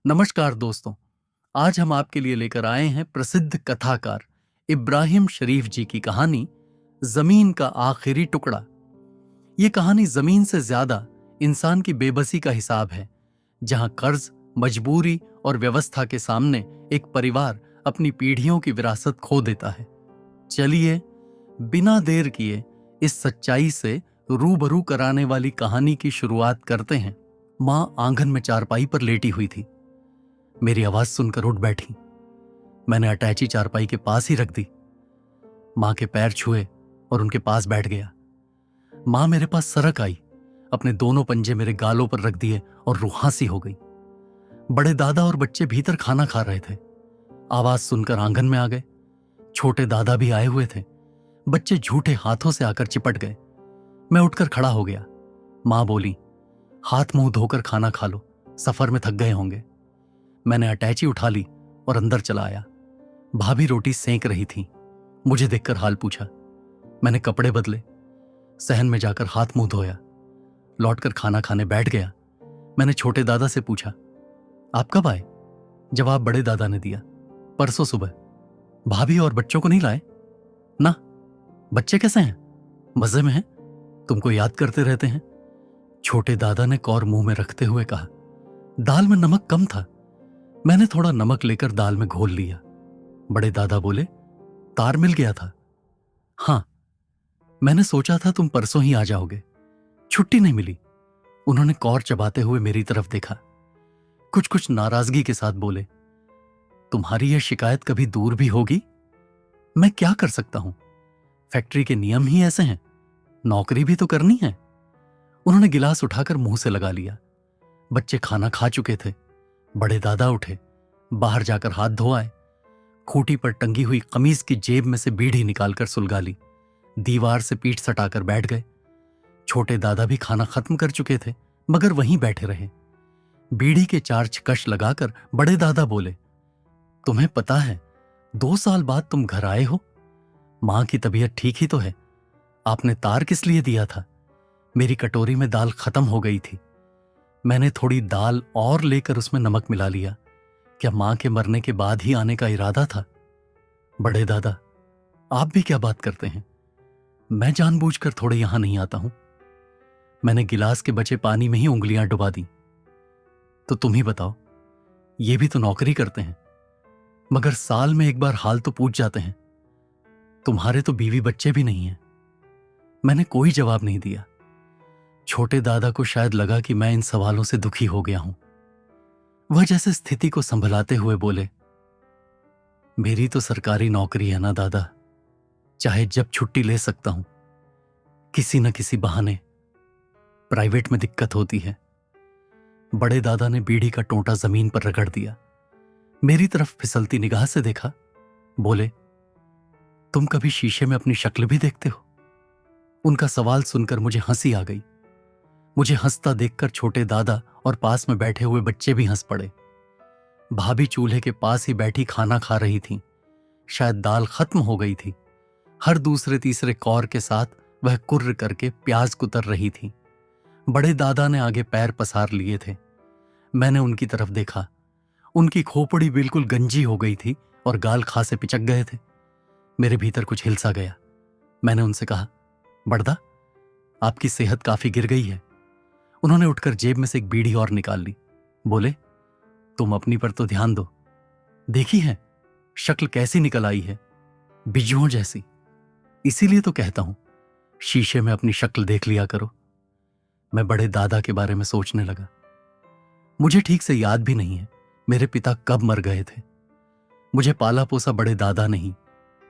नमस्कार दोस्तों। आज हम आपके लिए लेकर आए हैं प्रसिद्ध कथाकार इब्राहिम शरीफ जी की कहानी जमीन का आखिरी टुकड़ा। ये कहानी जमीन से ज्यादा इंसान की बेबसी का हिसाब है, जहां कर्ज, मजबूरी और व्यवस्था के सामने एक परिवार अपनी पीढ़ियों की विरासत खो देता है। चलिए बिना देर किए इस सच्चाई से रूबरू कराने वाली कहानी की शुरुआत करते हैं। मां आंगन में चारपाई पर लेटी हुई थी। मेरी आवाज सुनकर उठ बैठी। मैंने अटैची चारपाई के पास ही रख दी। मां के पैर छुए और उनके पास बैठ गया। मां मेरे पास सरक आई, अपने दोनों पंजे मेरे गालों पर रख दिए और रुहासी हो गई। बड़े दादा और बच्चे भीतर खाना खा रहे थे। आवाज सुनकर आंगन में आ गए। छोटे दादा भी आए हुए थे। बच्चे झूठे हाथों से आकर चिपट गए। मैं उठकर खड़ा हो गया। मां बोली, हाथ मुंह धोकर खाना खा लो, सफर में थक गए होंगे। मैंने अटैची उठा ली और अंदर चला आया। भाभी रोटी सेंक रही थी। मुझे देखकर हाल पूछा। मैंने कपड़े बदले, सहन में जाकर हाथ मुंह धोया, लौटकर खाना खाने बैठ गया। मैंने छोटे दादा से पूछा, आप कब आए? जवाब बड़े दादा ने दिया, परसों सुबह। भाभी और बच्चों को नहीं लाए? ना। बच्चे कैसे हैं? मजे में हैं, तुमको याद करते रहते हैं। छोटे दादा ने कौर मुंह में रखते हुए कहा, दाल में नमक कम था, मैंने थोड़ा नमक लेकर दाल में घोल लिया। बड़े दादा बोले, तार मिल गया था? हां, मैंने सोचा था तुम परसों ही आ जाओगे, छुट्टी नहीं मिली। उन्होंने कौर चबाते हुए मेरी तरफ देखा। कुछ कुछ नाराजगी के साथ बोले, तुम्हारी यह शिकायत कभी दूर भी होगी? मैं क्या कर सकता हूं, फैक्ट्री के नियम ही ऐसे हैं, नौकरी भी तो करनी है। उन्होंने गिलास उठाकर मुंह से लगा लिया। बच्चे खाना खा चुके थे। बड़े दादा उठे, बाहर जाकर हाथ धो आए। खूंटी पर टंगी हुई कमीज की जेब में से बीड़ी निकालकर सुलगा ली। दीवार से पीठ सटाकर बैठ गए। छोटे दादा भी खाना खत्म कर चुके थे, मगर वहीं बैठे रहे। बीड़ी के 4 कश लगाकर बड़े दादा बोले, तुम्हें पता है 2 साल बाद तुम घर आए हो? मां की तबीयत ठीक ही तो है। आपने तार किस लिए दिया था? मेरी कटोरी में दाल खत्म हो गई थी। मैंने थोड़ी दाल और लेकर उसमें नमक मिला लिया। क्या मां के मरने के बाद ही आने का इरादा था? बड़े दादा, आप भी क्या बात करते हैं? मैं जानबूझकर थोड़े यहां नहीं आता हूं। मैंने गिलास के बचे पानी में ही उंगलियां डुबा दी। तो तुम ही बताओ, ये भी तो नौकरी करते हैं, मगर साल में एक बार हाल तो पूछ जाते हैं। तुम्हारे तो बीवी बच्चे भी नहीं हैं। मैंने कोई जवाब नहीं दिया। छोटे दादा को शायद लगा कि मैं इन सवालों से दुखी हो गया हूं। वह जैसे स्थिति को संभलाते हुए बोले, मेरी तो सरकारी नौकरी है ना दादा, चाहे जब छुट्टी ले सकता हूं। किसी न किसी बहाने प्राइवेट में दिक्कत होती है। बड़े दादा ने बीड़ी का टोंटा जमीन पर रगड़ दिया। मेरी तरफ फिसलती निगाह से देखा। बोले, तुम कभी शीशे में अपनी शक्ल भी देखते हो? उनका सवाल सुनकर मुझे हंसी आ गई। मुझे हंसता देखकर छोटे दादा और पास में बैठे हुए बच्चे भी हंस पड़े। भाभी चूल्हे के पास ही बैठी खाना खा रही थी। शायद दाल खत्म हो गई थी। हर दूसरे तीसरे कौर के साथ वह कुर्र करके प्याज कुतर रही थी। बड़े दादा ने आगे पैर पसार लिए थे। मैंने उनकी तरफ देखा। उनकी खोपड़ी बिल्कुल गंजी हो गई थी और गाल खासे पिचक गए थे। मेरे भीतर कुछ हिलसा गया। मैंने उनसे कहा, बड़दा, आपकी सेहत काफी गिर गई है। उन्होंने उठकर जेब में से एक बीड़ी और निकाल ली। बोले, तुम अपनी पर तो ध्यान दो। देखी है शक्ल कैसी निकल आई है, बिजुओं जैसी। इसीलिए तो कहता हूं, शीशे में अपनी शक्ल देख लिया करो। मैं बड़े दादा के बारे में सोचने लगा। मुझे ठीक से याद भी नहीं है मेरे पिता कब मर गए थे। मुझे पाला पोसा बड़े दादा नहीं,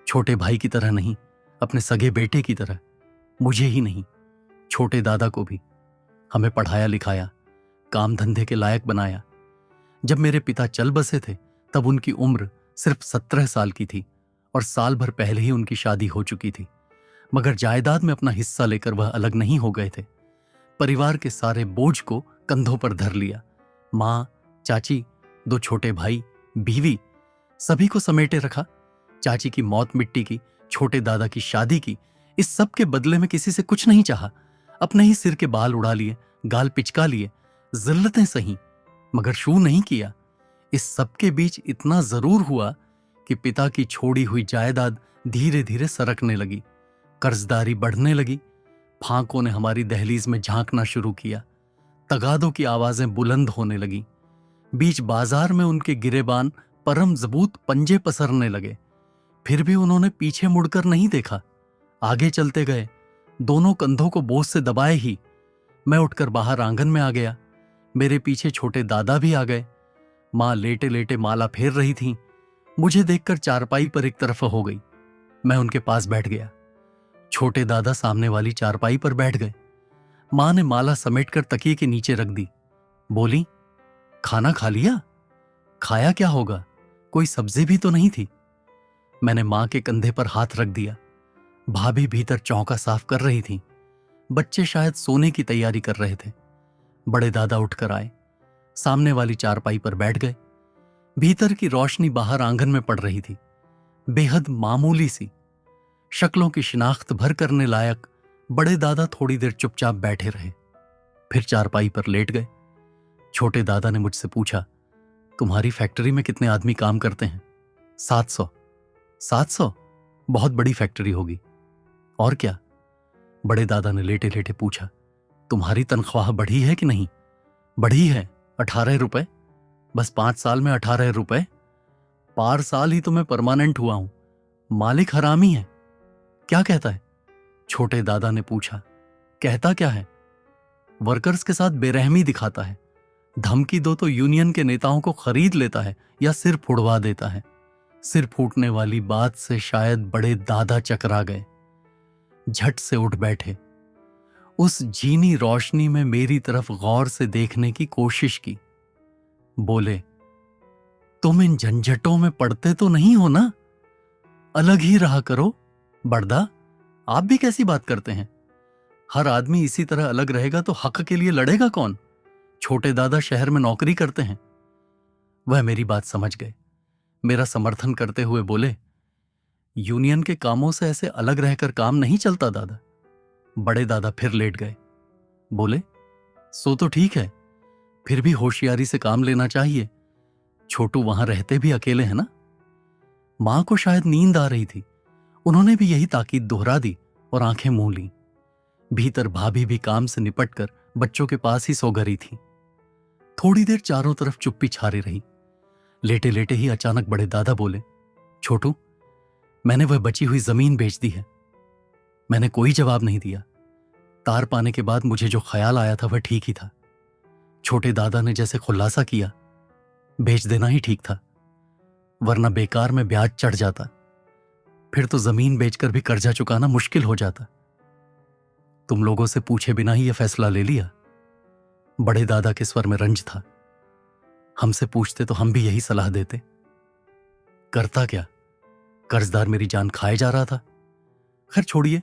छोटे भाई की तरह नहीं, अपने सगे बेटे की तरह। मुझे ही नहीं, छोटे दादा को भी। हमें पढ़ाया लिखाया, काम धंधे के लायक बनाया। जब मेरे पिता चल बसे थे तब उनकी उम्र सिर्फ 17 साल की थी और साल भर पहले ही उनकी शादी हो चुकी थी। मगर जायदाद में अपना हिस्सा लेकर वह अलग नहीं हो गए थे। परिवार के सारे बोझ को कंधों पर धर लिया। मां, चाची, 2 छोटे भाई, बीवी, सभी को समेटे रखा। चाची की मौत मिट्टी की, छोटे दादा की शादी की, इस सब के बदले में किसी से कुछ नहीं चाहा। अपने ही सिर के बाल उड़ा लिए, गाल पिचका लिए, जिल्लतें सही, मगर शू नहीं किया। इस सबके बीच इतना जरूर हुआ कि पिता की छोड़ी हुई जायदाद धीरे धीरे सरकने लगी, कर्जदारी बढ़ने लगी। फांकों ने हमारी दहलीज में झांकना शुरू किया, तगादों की आवाजें बुलंद होने लगी। बीच बाजार में उनके गिरेबान परम जबूत पंजे पसरने लगे। फिर भी उन्होंने पीछे मुड़कर नहीं देखा, आगे चलते गए, दोनों कंधों को बोझ से दबाए ही। मैं उठकर बाहर आंगन में आ गया। मेरे पीछे छोटे दादा भी आ गए। मां लेटे लेटे माला फेर रही थीं। मुझे देखकर चारपाई पर एक तरफ हो गई। मैं उनके पास बैठ गया। छोटे दादा सामने वाली चारपाई पर बैठ गए। मां ने माला समेटकर तकिए के नीचे रख दी। बोली, खाना खा लिया? खाया क्या होगा, कोई सब्जी भी तो नहीं थी। मैंने मां के कंधे पर हाथ रख दिया। भाभी भीतर चौका साफ कर रही थी। बच्चे शायद सोने की तैयारी कर रहे थे। बड़े दादा उठकर आए, सामने वाली चारपाई पर बैठ गए। भीतर की रोशनी बाहर आंगन में पड़ रही थी, बेहद मामूली सी, शक्लों की शिनाख्त भर करने लायक। बड़े दादा थोड़ी देर चुपचाप बैठे रहे, फिर चारपाई पर लेट गए। छोटे दादा ने मुझसे पूछा, तुम्हारी फैक्ट्री में कितने आदमी काम करते हैं? 700। 700? बहुत बड़ी फैक्ट्री होगी। और क्या? बड़े दादा ने लेटे लेटे पूछा, तुम्हारी तनख्वाह बढ़ी है कि नहीं? बढ़ी है, 18 रुपए। बस 5 साल में 18 रुपए? पार साल ही तो मैं परमानेंट हुआ हूं। मालिक हरामी है। क्या कहता है? छोटे दादा ने पूछा। कहता क्या है? वर्कर्स के साथ बेरहमी दिखाता है। धमकी दो तो यूनियन के नेताओं को खरीद लेता है या सिर फुड़वा देता है। सिर फूटने वाली बात से शायद बड़े दादा चकरा गए, झट से उठ बैठे। उस झीनी रोशनी में मेरी तरफ गौर से देखने की कोशिश की। बोले, तुम इन झंझटों में पड़ते तो नहीं हो ना? अलग ही रहा करो। बड़दा, आप भी कैसी बात करते हैं? हर आदमी इसी तरह अलग रहेगा तो हक के लिए लड़ेगा कौन? छोटे दादा शहर में नौकरी करते हैं। वह मेरी बात समझ गए, मेरा समर्थन करते हुए बोले, यूनियन के कामों से ऐसे अलग रहकर काम नहीं चलता दादा। बड़े दादा फिर लेट गए। बोले, सो तो ठीक है, फिर भी होशियारी से काम लेना चाहिए। छोटू वहां रहते भी अकेले हैं ना? मां को शायद नींद आ रही थी, उन्होंने भी यही ताकीद दोहरा दी और आंखें मूंद लीं। भीतर भाभी भी काम से निपटकर बच्चों के पास ही सो गई थी। थोड़ी देर चारों तरफ चुप्पी छारी रही। लेटे लेटे ही अचानक बड़े दादा बोले, छोटू, मैंने वह बची हुई जमीन बेच दी है। मैंने कोई जवाब नहीं दिया। तार पाने के बाद मुझे जो ख्याल आया था वह ठीक ही था। छोटे दादा ने जैसे खुलासा किया, बेच देना ही ठीक था, वरना बेकार में ब्याज चढ़ जाता। फिर तो जमीन बेचकर भी कर्जा चुकाना मुश्किल हो जाता। तुम लोगों से पूछे बिना ही यह फैसला ले लिया। बड़े दादा के स्वर में रंज था। हमसे पूछते तो हम भी यही सलाह देते। करता क्या, कर्जदार मेरी जान खाए जा रहा था। खैर छोड़िए,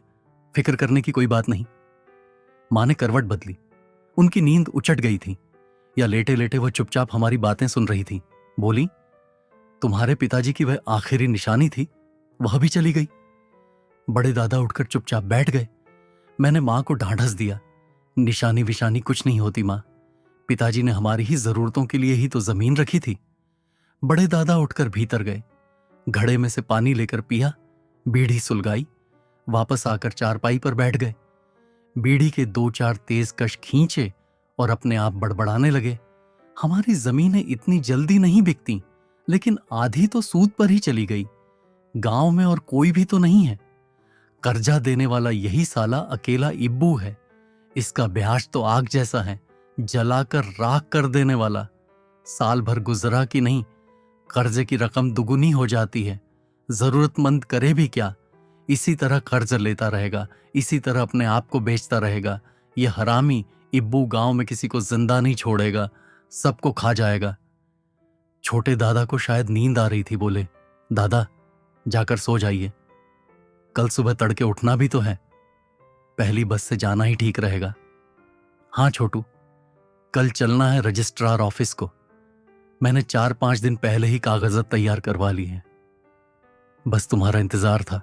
फिक्र करने की कोई बात नहीं। मां ने करवट बदली। उनकी नींद उचट गई थी, या लेटे लेटे वह चुपचाप हमारी बातें सुन रही थी। बोली, तुम्हारे पिताजी की वह आखिरी निशानी थी, वह भी चली गई। बड़े दादा उठकर चुपचाप बैठ गए। मैंने मां को ढांढस दिया, निशानी विशानी कुछ नहीं होती मां, पिताजी ने हमारी ही जरूरतों के लिए ही तो जमीन रखी थी। बड़े दादा उठकर भीतर गए, घड़े में से पानी लेकर पिया, बीड़ी सुलगाई, वापस आकर चारपाई पर बैठ गए। बीड़ी के 2-4 तेज कश खींचे और अपने आप बड़बड़ाने लगे। हमारी जमीनें इतनी जल्दी नहीं बिकती, लेकिन आधी तो सूद पर ही चली गई। गांव में और कोई भी तो नहीं है। कर्जा देने वाला यही साला अकेला इब्बू है। इसका ब्याज तो आग जैसा है, जलाकर राख कर देने वाला। साल भर गुजरा कि नहीं, कर्जे की रकम दुगुनी हो जाती है। जरूरतमंद करे भी क्या, इसी तरह कर्ज लेता रहेगा, इसी तरह अपने आप को बेचता रहेगा। यह हरामी इब्बू गांव में किसी को जिंदा नहीं छोड़ेगा, सबको खा जाएगा। छोटे दादा को शायद नींद आ रही थी। बोले, दादा जाकर सो जाइए, कल सुबह तड़के उठना भी तो है। पहली बस से जाना ही ठीक रहेगा। हाँ छोटू, कल चलना है रजिस्ट्रार ऑफिस को। मैंने 4-5 दिन पहले ही कागजात तैयार करवा ली हैं। बस तुम्हारा इंतजार था।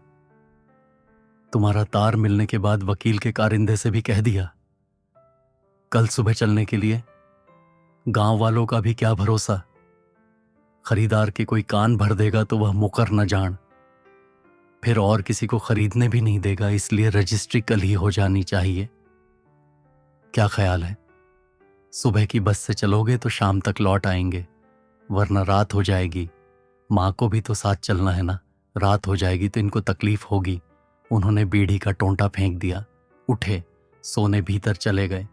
तुम्हारा तार मिलने के बाद वकील के कारिंदे से भी कह दिया। कल सुबह चलने के लिए। गांव वालों का भी क्या भरोसा, खरीदार के कोई कान भर देगा तो वह मुकर न जान, फिर और किसी को खरीदने भी नहीं देगा, इसलिए रजिस्ट्री कल ही हो जानी चाहिए। क्या ख्याल है? सुबह की बस से चलोगे तो शाम तक लौट आएंगे, वरना रात हो जाएगी। माँ को भी तो साथ चलना है ना, रात हो जाएगी तो इनको तकलीफ होगी। उन्होंने बीड़ी का टोंटा फेंक दिया, उठे, सोने भीतर चले गए।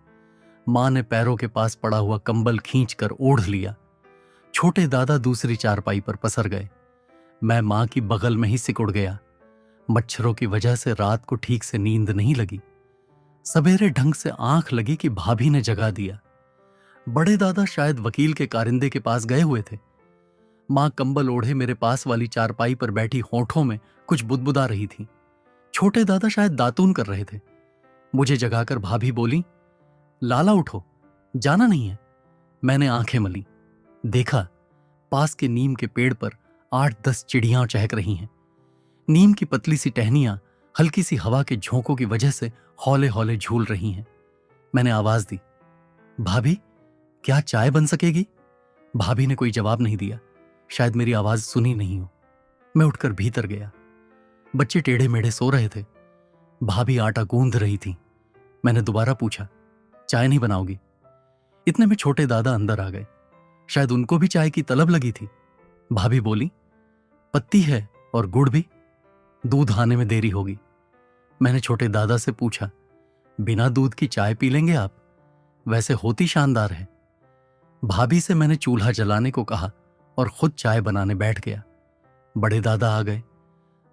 माँ ने पैरों के पास पड़ा हुआ कंबल खींचकर ओढ़ लिया। छोटे दादा दूसरी चारपाई पर पसर गए। मैं माँ की बगल में ही सिकुड़ गया। मच्छरों की वजह से रात को ठीक से नींद नहीं लगी। सवेरे ढंग से आंख लगी कि भाभी ने जगा दिया। बड़े दादा शायद वकील के कारिंदे के पास गए हुए थे। माँ कंबल ओढ़े मेरे पास वाली चारपाई पर बैठी होठों में कुछ बुदबुदा रही थी। छोटे दादा शायद दातून कर रहे थे। मुझे जगाकर भाभी बोली, लाला उठो, जाना नहीं है। मैंने आंखें मली, देखा पास के नीम के पेड़ पर 8-10 चिड़ियां चहक रही हैं। नीम की पतली सी टहनियां हल्की सी हवा के झोंकों की वजह से हौले हौले झूल रही हैं। मैंने आवाज दी, भाभी क्या चाय बन सकेगी? भाभी ने कोई जवाब नहीं दिया, शायद मेरी आवाज सुनी नहीं हो। मैं उठकर भीतर गया। बच्चे टेढ़े मेढ़े सो रहे थे। भाभी आटा गूंथ रही थी। मैंने दोबारा पूछा, चाय नहीं बनाओगी? इतने में छोटे दादा अंदर आ गए। शायद उनको भी चाय की तलब लगी थी। भाभी बोली, पत्ती है और गुड़ भी, दूध आने में देरी होगी। मैंने छोटे दादा से पूछा, बिना दूध की चाय पी लेंगे आप? वैसे होती शानदार है। भाभी से मैंने चूल्हा जलाने को कहा और खुद चाय बनाने बैठ गया। बड़े दादा आ गए।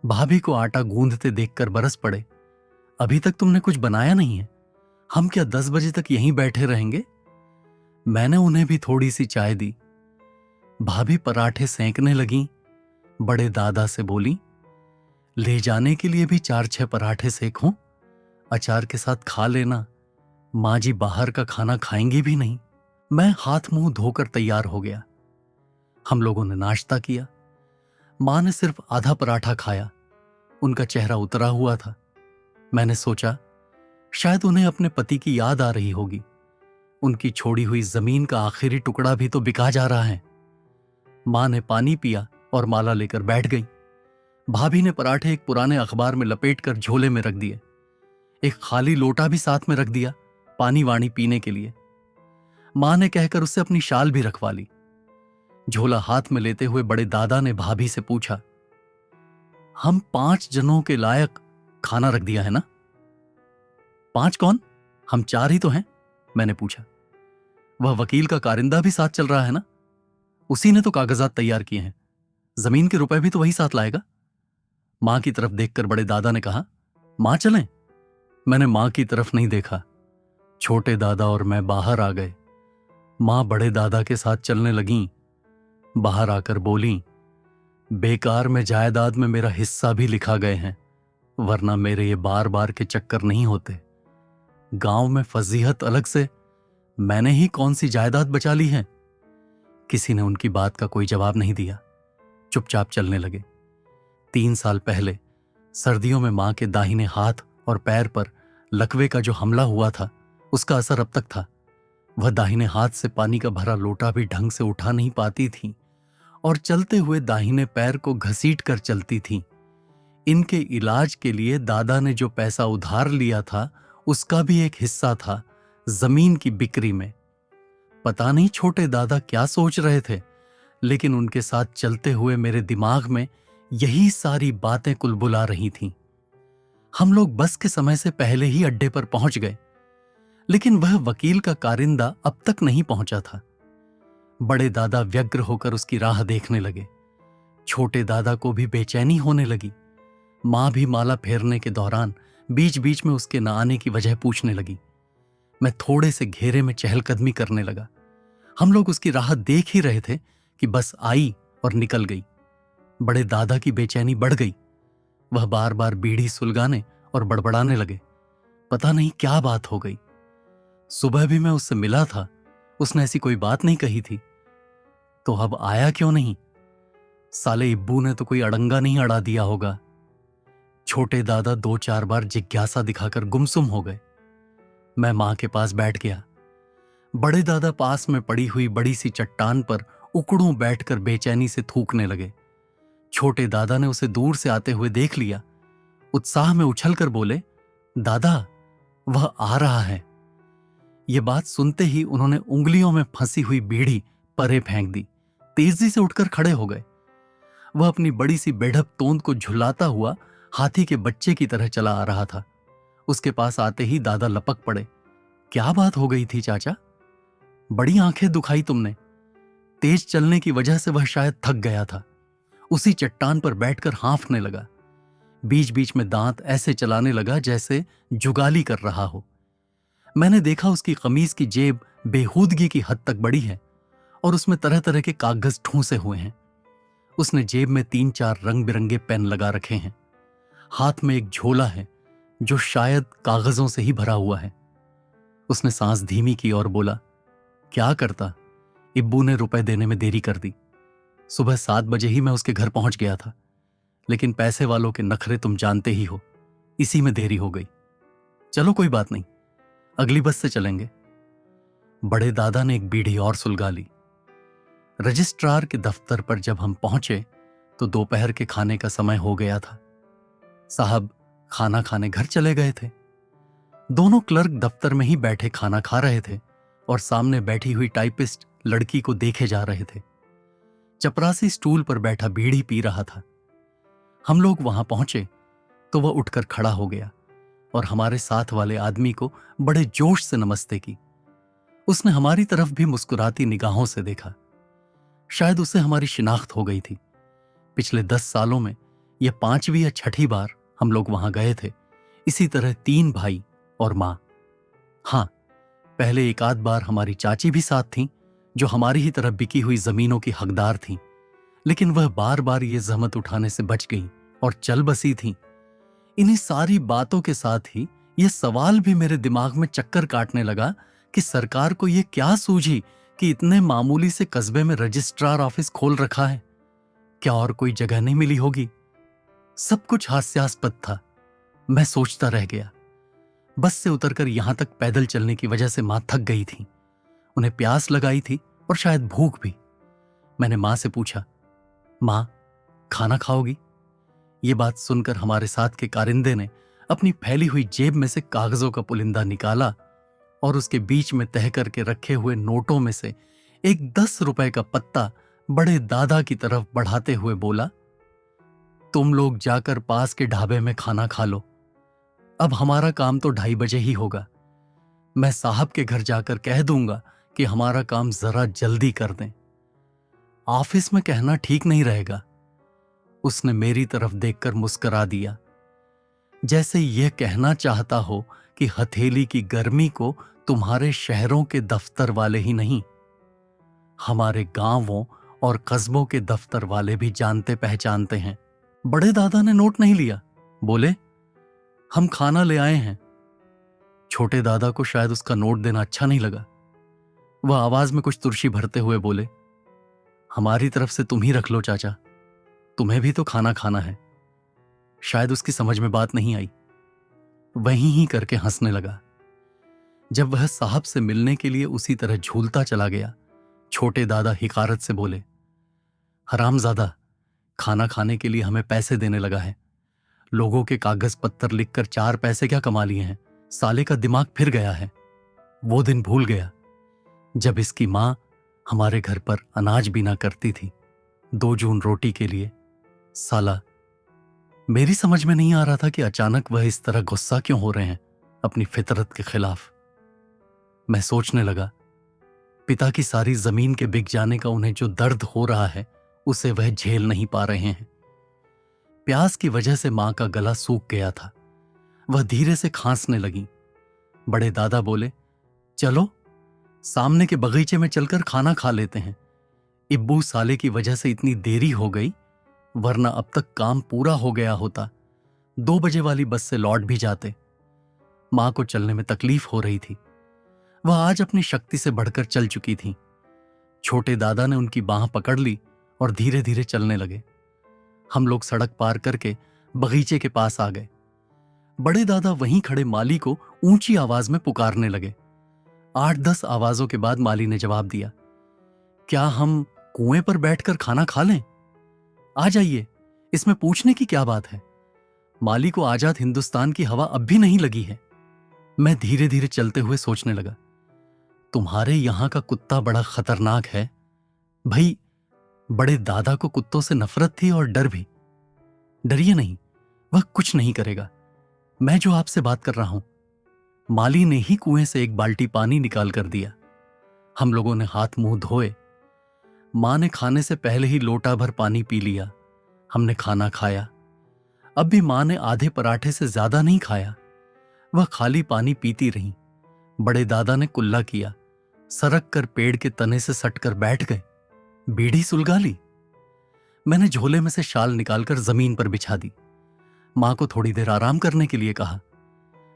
भाभी को आटा गूंधते देखकर बरस पड़े, अभी तक तुमने कुछ बनाया नहीं है, हम क्या 10 बजे तक यहीं बैठे रहेंगे? मैंने उन्हें भी थोड़ी सी चाय दी। भाभी पराठे सेंकने लगीं। बड़े दादा से बोली, ले जाने के लिए भी 4-6 पराठे सेकूं? अचार के साथ खा लेना, माँ जी बाहर का खाना खाएंगी भी नहीं। मैं हाथ मुंह धोकर तैयार हो गया। हम लोगों ने नाश्ता किया। माँ ने सिर्फ आधा पराठा खाया। उनका चेहरा उतरा हुआ था। मैंने सोचा, शायद उन्हें अपने पति की याद आ रही होगी। उनकी छोड़ी हुई जमीन का आखिरी टुकड़ा भी तो बिका जा रहा है। माँ ने पानी पिया और माला लेकर बैठ गई। भाभी ने पराठे एक पुराने अखबार में लपेटकर झोले में रख दिए। एक खाली लोटा भी साथ में रख दिया, पानी वाणी पीने के लिए। माँ ने कहकर उससे अपनी शाल भी रखवा ली। झोला हाथ में लेते हुए बड़े दादा ने भाभी से पूछा, हम 5 जनों के लायक खाना रख दिया है ना? 5 कौन? हम 4 ही तो हैं, मैंने पूछा। वह वकील का कारिंदा भी साथ चल रहा है ना? उसी ने तो कागजात तैयार किए हैं, जमीन के रुपए भी तो वही साथ लाएगा। मां की तरफ देखकर बड़े दादा ने कहा, मां चलें? मैंने मां की तरफ नहीं देखा। छोटे दादा और मैं बाहर आ गए। मां बड़े दादा के साथ चलने लगीं। बाहर आकर बोली, बेकार में जायदाद में मेरा हिस्सा भी लिखा गए हैं, वरना मेरे ये बार बार के चक्कर नहीं होते। गांव में फजीहत अलग से मैंने ही कौन सी जायदाद बचा ली है। किसी ने उनकी बात का कोई जवाब नहीं दिया, चुपचाप चलने लगे। 3 साल पहले सर्दियों में मां के दाहिने हाथ और पैर पर लकवे का जो हमला हुआ था, उसका असर अब तक था। वह दाहिने हाथ से पानी का भरा लोटा भी ढंग से उठा नहीं पाती थी और चलते हुए दाहिने पैर को घसीट कर चलती थी। इनके इलाज के लिए दादा ने जो पैसा उधार लिया था, उसका भी एक हिस्सा था जमीन की बिक्री में। पता नहीं छोटे दादा क्या सोच रहे थे, लेकिन उनके साथ चलते हुए मेरे दिमाग में यही सारी बातें कुलबुला रही थीं। हम लोग बस के समय से पहले ही अड्डे पर पहुंच गए, लेकिन वह वकील का कारिंदा अब तक नहीं पहुंचा था। बड़े दादा व्यग्र होकर उसकी राह देखने लगे। छोटे दादा को भी बेचैनी होने लगी। मां भी माला फेरने के दौरान बीच बीच में उसके न आने की वजह पूछने लगी। मैं थोड़े से घेरे में चहलकदमी करने लगा। हम लोग उसकी राह देख ही रहे थे कि बस आई और निकल गई। बड़े दादा की बेचैनी बढ़ गई। वह बार बार बीड़ी सुलगाने और बड़बड़ाने लगे। पता नहीं क्या बात हो गई। सुबह भी मैं उससे मिला था, उसने ऐसी कोई बात नहीं कही थी, तो अब आया क्यों नहीं? साले इब्बू ने तो कोई अड़ंगा नहीं अड़ा दिया होगा। छोटे दादा 2-4 बार जिज्ञासा दिखाकर गुमसुम हो गए। मैं मां के पास बैठ गया। बड़े दादा पास में पड़ी हुई बड़ी सी चट्टान पर उकड़ों बैठकर बेचैनी से थूकने लगे। छोटे दादा ने उसे दूर से आते हुए देख लिया। उत्साह में उछलकर बोले, दादा, वह आ रहा है। ये बात सुनते ही उन्होंने उंगलियों में फंसी हुई बीड़ी परे फेंक दी। तेजी से उठकर खड़े हो गए। वह अपनी बड़ी सी बेढप तोंद को झुलाता हुआ हाथी के बच्चे की तरह चला आ रहा था। उसके पास आते ही दादा लपक पड़े। क्या बात हो गई थी चाचा? बड़ी आंखें दुखाई तुमने। तेज चलने की वजह से वह शायद थक गया था। उसी चट्टान पर बैठकर हाँफने लगा। बीच बीच में दांत ऐसे चलाने लगा जैसे जुगाली कर रहा हो। मैंने देखा उसकी कमीज की जेब बेहूदगी की हद तक बड़ी है और उसमें तरह तरह के कागज ठूंसे हुए हैं। उसने जेब में 3-4 रंग बिरंगे पेन लगा रखे हैं। हाथ में एक झोला है जो शायद कागजों से ही भरा हुआ है। उसने सांस धीमी की और बोला, क्या करता, इब्बू ने रुपए देने में देरी कर दी। सुबह 7 बजे ही मैं उसके घर पहुंच गया था, लेकिन पैसे वालों के नखरे तुम जानते ही हो, इसी में देरी हो गई। चलो कोई बात नहीं, अगली बस से चलेंगे। बड़े दादा ने एक बीड़ी और सुलगा ली। रजिस्ट्रार के दफ्तर पर जब हम पहुंचे तो दोपहर के खाने का समय हो गया था। साहब खाना खाने घर चले गए थे। दोनों क्लर्क दफ्तर में ही बैठे खाना खा रहे थे और सामने बैठी हुई टाइपिस्ट लड़की को देखे जा रहे थे। चपरासी स्टूल पर बैठा बीड़ी पी रहा था। हम लोग वहां पहुंचे तो वह उठकर खड़ा हो गया और हमारे साथ वाले आदमी को बड़े जोश से नमस्ते की। उसने हमारी तरफ भी मुस्कुराती निगाहों से देखा। शायद उसे हमारी शिनाख्त हो गई थी। पिछले 10 सालों में यह 5वीं या 6ठी बार हम लोग वहां गए थे। इसी तरह 3 भाई और मां। हां, पहले एक आध बार हमारी चाची भी साथ थीं, जो हमारी ही तरफ बिकी हुई जमीनों की हकदार थीं, लेकिन वह बार बार ये जहमत उठाने से बच गईं और चल बसी थीं। इन्हीं सारी बातों के साथ ही यह सवाल भी मेरे दिमाग में चक्कर काटने लगा कि सरकार को यह क्या सूझी कि इतने मामूली से कस्बे में रजिस्ट्रार ऑफिस खोल रखा है। क्या और कोई जगह नहीं मिली होगी? सब कुछ हास्यास्पद था। मैं सोचता रह गया। बस से उतरकर यहां तक पैदल चलने की वजह से मां थक गई थी। उन्हें प्यास लगाई थी और शायद भूख भी। मैंने मां से पूछा, मां, खाना खाओगी? ये बात सुनकर हमारे साथ के कारिंदे ने अपनी फैली हुई जेब में से कागजों का पुलिंदा निकाला और उसके बीच में तह करके रखे हुए नोटों में से एक 10 रुपए का पत्ता बड़े दादा की तरफ बढ़ाते हुए बोला, तुम लोग जाकर पास के ढाबे में खाना खा लो। अब हमारा काम तो 2:30 बजे ही होगा। मैं साहब के घर जाकर कह दूंगा कि हमारा काम जरा जल्दी कर दें। ऑफिस में कहना ठीक नहीं रहेगा। उसने मेरी तरफ देखकर मुस्कुरा दिया, जैसे यह कहना चाहता हो कि हथेली की गर्मी को तुम्हारे शहरों के दफ्तर वाले ही नहीं, हमारे गांवों और कस्बों के दफ्तर वाले भी जानते पहचानते हैं। बड़े दादा ने नोट नहीं लिया, बोले, हम खाना ले आए हैं। छोटे दादा को शायद उसका नोट देना अच्छा नहीं लगा। वह आवाज में कुछ तुर्शी भरते हुए बोले, हमारी तरफ से तुम ही रख लो चाचा, तुम्हें भी तो खाना खाना है। शायद उसकी समझ में बात नहीं आई। वहीं ही करके हंसने लगा। जब वह साहब से मिलने के लिए उसी तरह झूलता चला गया, छोटे दादा हिकारत से बोले, हरामजादा, खाना खाने के लिए हमें पैसे देने लगा है। लोगों के कागज पत्तर लिखकर 4 पैसे क्या कमा लिए हैं। साले का दिमाग फिर गया है। वो दिन भूल गया जब इसकी मां हमारे घर पर अनाज बीना करती थी 2 जून रोटी के लिए। साला, मेरी समझ में नहीं आ रहा था कि अचानक वह इस तरह गुस्सा क्यों हो रहे हैं अपनी फितरत के खिलाफ। मैं सोचने लगा, पिता की सारी जमीन के बिक जाने का उन्हें जो दर्द हो रहा है उसे वह झेल नहीं पा रहे हैं। प्यास की वजह से मां का गला सूख गया था। वह धीरे से खांसने लगी। बड़े दादा बोले, चलो सामने के बगीचे में चलकर खाना खा लेते हैं। इब्बू साले की वजह से इतनी देरी हो गई, वरना अब तक काम पूरा हो गया होता। 2 बजे वाली बस से लौट भी जाते। मां को चलने में तकलीफ हो रही थी। वह आज अपनी शक्ति से बढ़कर चल चुकी थी। छोटे दादा ने उनकी बांह पकड़ ली और धीरे धीरे चलने लगे। हम लोग सड़क पार करके बगीचे के पास आ गए। बड़े दादा वहीं खड़े माली को ऊंची आवाज में पुकारने लगे। 8-10 आवाजों के बाद माली ने जवाब दिया, क्या हम कुएं पर बैठकर खाना खा लें? आ जाइए, इसमें पूछने की क्या बात है? माली को आजाद हिंदुस्तान की हवा अब भी नहीं लगी है। मैं धीरे धीरे चलते हुए सोचने लगा, तुम्हारे यहां का कुत्ता बड़ा खतरनाक है भाई। बड़े दादा को कुत्तों से नफरत थी और डर भी। डरिए नहीं, वह कुछ नहीं करेगा। मैं जो आपसे बात कर रहा हूं। माली ने ही कुएं से एक बाल्टी पानी निकाल कर दिया। हम लोगों ने हाथ मुंह धोए। मां ने खाने से पहले ही लोटा भर पानी पी लिया। हमने खाना खाया। अब भी मां ने आधे पराठे से ज्यादा नहीं खाया। वह खाली पानी पीती रही। बड़े दादा ने कुल्ला किया, सरक कर पेड़ के तने से सटकर बैठ गए। बीड़ी सुलगा ली। मैंने झोले में से शाल निकालकर जमीन पर बिछा दी। मां को थोड़ी देर आराम करने के लिए कहा।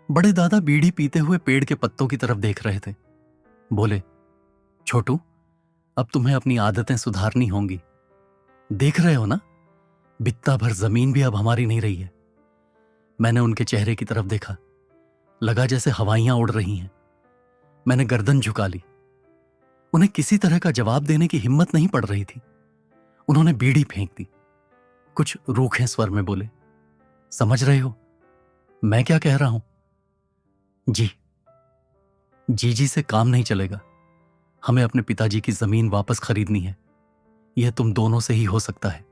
बड़े दादा बीड़ी पीते हुए पेड़ के पत्तों की तरफ देख रहे थे। बोले, छोटू, अब तुम्हें अपनी आदतें सुधारनी होंगी। देख रहे हो ना, बित्ता भर जमीन भी अब हमारी नहीं रही है। मैंने उनके चेहरे की तरफ देखा। लगा जैसे हवाइयां उड़ रही हैं। मैंने गर्दन झुका ली। उन्हें किसी तरह का जवाब देने की हिम्मत नहीं पड़ रही थी। उन्होंने बीड़ी फेंक दी। कुछ रूखे स्वर में बोले, समझ रहे हो मैं क्या कह रहा हूं? जी जी से काम नहीं चलेगा। हमें अपने पिताजी की जमीन वापस खरीदनी है। यह तुम दोनों से ही हो सकता है।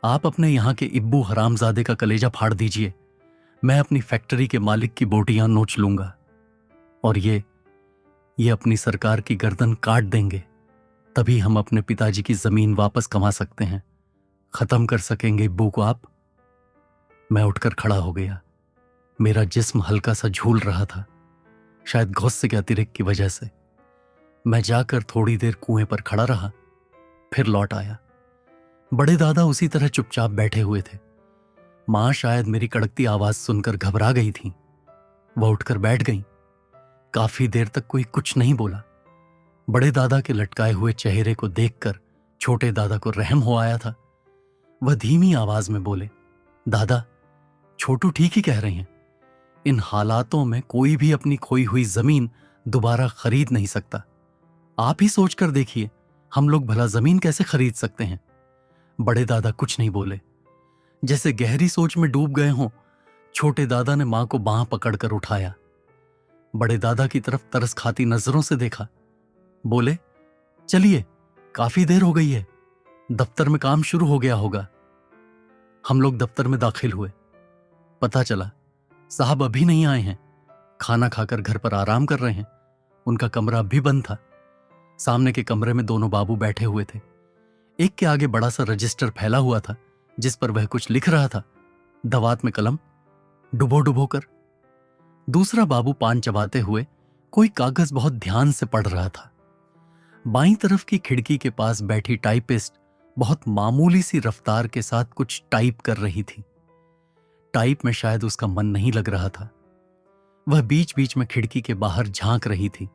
आप अपने यहां के इब्बू हरामजादे का कलेजा फाड़ दीजिए। मैं अपनी फैक्ट्री के मालिक की बोटियां नोच लूंगा और ये अपनी सरकार की गर्दन काट देंगे। तभी हम अपने पिताजी की जमीन वापस कमा सकते हैं। खत्म कर सकेंगे इब्बू को आप। मैं उठकर खड़ा हो गया। मेरा जिस्म हल्का सा झूल रहा था, शायद गुस्से के अतिरिक्त की वजह से। मैं जाकर थोड़ी देर कुएं पर खड़ा रहा, फिर लौट आया। बड़े दादा उसी तरह चुपचाप बैठे हुए थे। मां शायद मेरी कड़कती आवाज सुनकर घबरा गई थी। वह उठकर बैठ गई। काफी देर तक कोई कुछ नहीं बोला। बड़े दादा के लटकाए हुए चेहरे को देखकर छोटे दादा को रहम हो आया था। वह धीमी आवाज में बोले, दादा, छोटू ठीक ही कह रहे हैं। इन हालातों में कोई भी अपनी खोई हुई जमीन दोबारा खरीद नहीं सकता। आप ही सोच कर देखिए, हम लोग भला जमीन कैसे खरीद सकते हैं? बड़े दादा कुछ नहीं बोले, जैसे गहरी सोच में डूब गए हों। छोटे दादा ने मां को बांह पकड़कर उठाया। बड़े दादा की तरफ तरस खाती नजरों से देखा। बोले, चलिए, काफी देर हो गई है। दफ्तर में काम शुरू हो गया होगा। हम लोग दफ्तर में दाखिल हुए। पता चला साहब अभी नहीं आए हैं। खाना खाकर घर पर आराम कर रहे हैं। उनका कमरा अब भी बंद था। सामने के कमरे में दोनों बाबू बैठे हुए थे। एक के आगे बड़ा सा रजिस्टर फैला हुआ था, जिस पर वह कुछ लिख रहा था, दवात में कलम डुबो डुबो कर। दूसरा बाबू पान चबाते हुए कोई कागज बहुत ध्यान से पढ़ रहा था। बाईं तरफ की खिड़की के पास बैठी टाइपिस्ट बहुत मामूली सी रफ्तार के साथ कुछ टाइप कर रही थी। टाइप में शायद उसका मन नहीं लग रहा था। वह बीच बीच में खिड़की के बाहर झांक रही थी।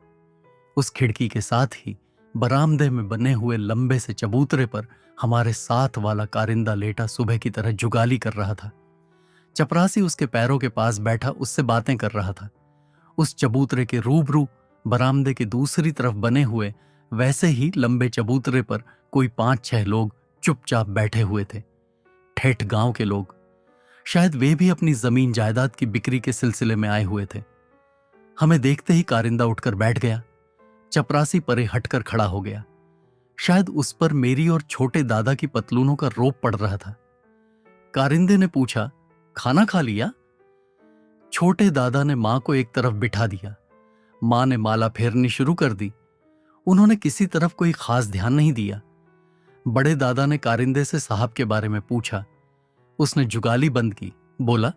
उस खिड़की के साथ ही बरामदे में बने हुए लंबे से चबूतरे पर हमारे साथ वाला कारिंदा लेटा सुबह की तरह जुगाली कर रहा था। चपरासी उसके पैरों के पास बैठा उससे बातें कर रहा था। उस चबूतरे के रूबरू बरामदे के दूसरी तरफ बने हुए वैसे ही लंबे चबूतरे पर कोई 5-6 लोग चुपचाप बैठे हुए थे। ठेठ गांव के लोग। शायद वे भी अपनी जमीन जायदाद की बिक्री के सिलसिले में आए हुए थे। हमें देखते ही कारिंदा उठकर बैठ गया। चपरासी परे हटकर खड़ा हो गया। शायद उस पर मेरी और छोटे दादा की पतलूनों का रोप पड़ रहा था। कारिंदे ने पूछा, खाना खा लिया? छोटे दादा ने मां को एक तरफ बिठा दिया। मां ने माला फेरनी शुरू कर दी। उन्होंने किसी तरफ कोई खास ध्यान नहीं दिया। बड़े दादा ने कारिंदे से साहब के बारे में पूछा। उसने जुगाली बंद की। बोला,